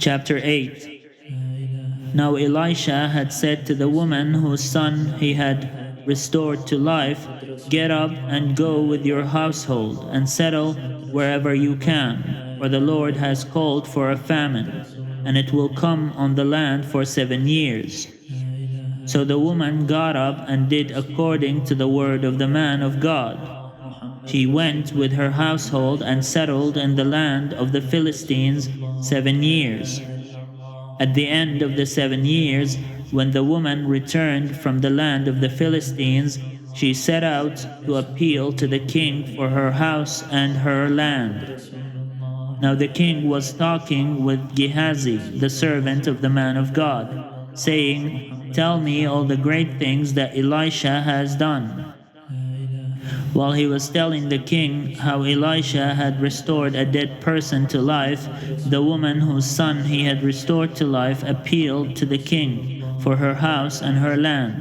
Chapter 8. Now Elisha had said to the woman whose son he had restored to life, "Get up and go with your household and settle wherever you can, for the Lord has called for a famine, and it will come on the land for 7 years." So the woman got up and did according to the word of the man of God. She went with her household and settled in the land of the Philistines 7 years. At the end of the 7 years, when the woman returned from the land of the Philistines, she set out to appeal to the king for her house and her land. Now the king was talking with Gehazi, the servant of the man of God, saying, "Tell me all the great things that Elisha has done." While he was telling the king how Elisha had restored a dead person to life, the woman whose son he had restored to life appealed to the king for her house and her land.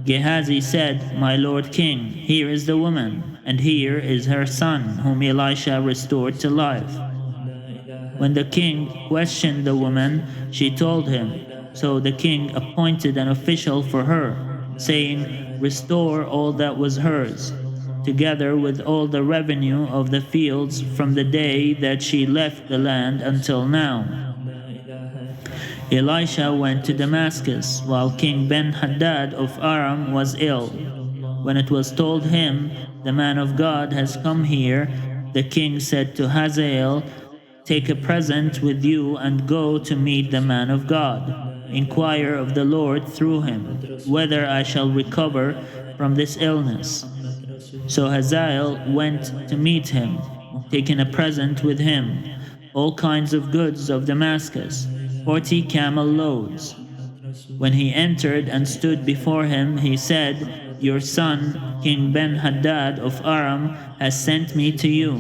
Gehazi said, "My lord king, here is the woman, and here is her son, whom Elisha restored to life." When the king questioned the woman, she told him. So the king appointed an official for her, saying, "Restore all that was hers, together with all the revenue of the fields from the day that she left the land until now." Elisha went to Damascus while King Ben-Hadad of Aram was ill. When it was told him, "The man of God has come here," the king said to Hazael, "Take a present with you and go to meet the man of God. Inquire of the Lord through him, whether I shall recover from this illness." So Hazael went to meet him, taking a present with him, all kinds of goods of Damascus, 40 camel loads. When he entered and stood before him, he said, "Your son, King Ben-Hadad of Aram, has sent me to you,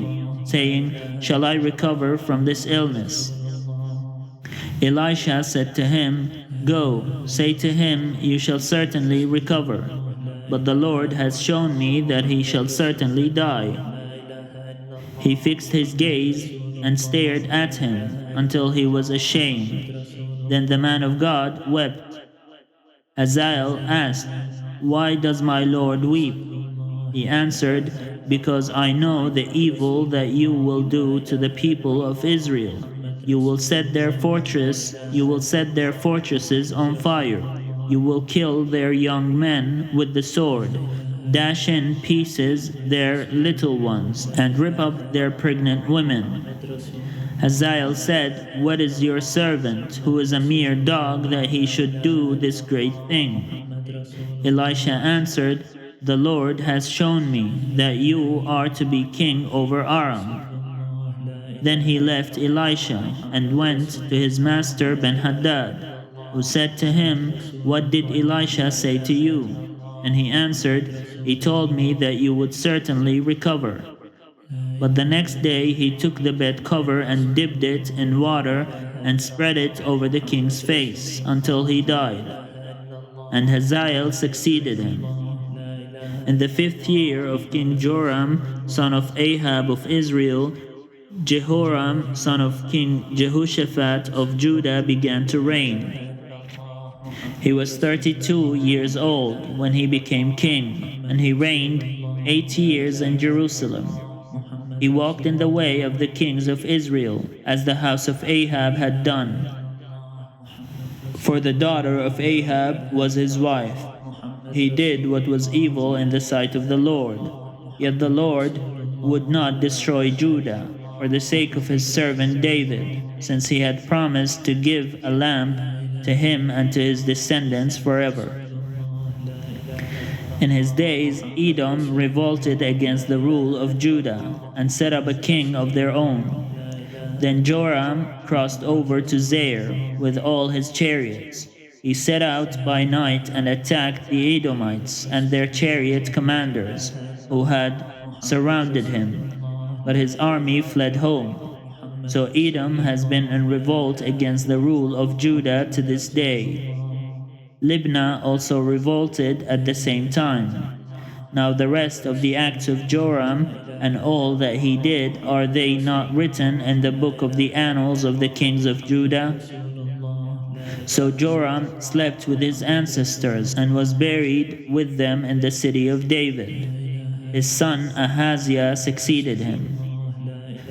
saying, 'Shall I recover from this illness?'" Elisha said to him, "Go, say to him, 'You shall certainly recover.' But the Lord has shown me that he shall certainly die." He fixed his gaze and stared at him until he was ashamed. Then the man of God wept. Hazael asked, "Why does my Lord weep?" He answered, "Because I know the evil that you will do to the people of Israel. You will set their fortresses on fire. You will kill their young men with the sword, dash in pieces their little ones, and rip up their pregnant women." Hazael said, "What is your servant, who is a mere dog, that he should do this great thing?" Elisha answered, "The Lord has shown me that you are to be king over Aram." Then he left Elisha and went to his master Ben-Hadad, who said to him, "What did Elisha say to you?" And he answered, "He told me that you would certainly recover." But the next day he took the bed cover and dipped it in water and spread it over the king's face until he died. And Hazael succeeded him. In the 5th year of King Joram, son of Ahab of Israel, Jehoram, son of King Jehoshaphat of Judah, began to reign. He was 32 years old when he became king, and he reigned 8 years in Jerusalem. He walked in the way of the kings of Israel, as the house of Ahab had done. For the daughter of Ahab was his wife. He did what was evil in the sight of the Lord. Yet the Lord would not destroy Judah for the sake of his servant David, since he had promised to give a lamp to him and to his descendants forever. In his days, Edom revolted against the rule of Judah and set up a king of their own. Then Joram crossed over to Zair with all his chariots. He set out by night and attacked the Edomites and their chariot commanders, who had surrounded him. But his army fled home. So Edom has been in revolt against the rule of Judah to this day. Libnah also revolted at the same time. Now the rest of the acts of Joram, and all that he did, are they not written in the book of the annals of the kings of Judah? So Joram slept with his ancestors and was buried with them in the city of David. His son Ahaziah succeeded him.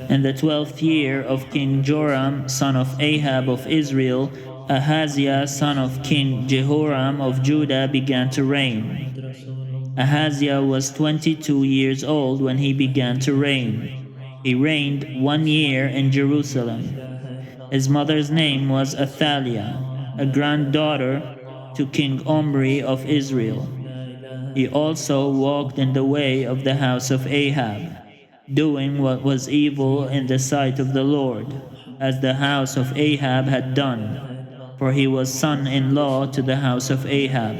In the 12th year of King Joram, son of Ahab of Israel, Ahaziah, son of King Jehoram of Judah, began to reign. Ahaziah was 22 years old when he began to reign. He reigned 1 year in Jerusalem. His mother's name was Athaliah, a granddaughter to King Omri of Israel. He also walked in the way of the house of Ahab, doing what was evil in the sight of the Lord, as the house of Ahab had done, for he was son-in-law to the house of Ahab.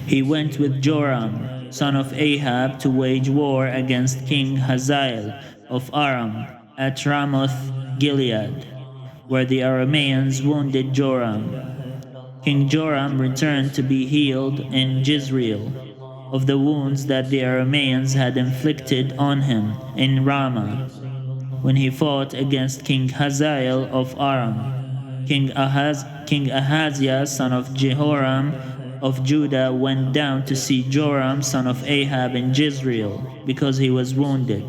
He went with Joram, son of Ahab, to wage war against King Hazael of Aram at Ramoth Gilead, where the Arameans wounded Joram. King Joram returned to be healed in Jezreel of the wounds that the Arameans had inflicted on him in Ramah, when he fought against King Hazael of Aram. King Ahaziah, son of Jehoram of Judah, went down to see Joram, son of Ahab, in Jezreel, because he was wounded.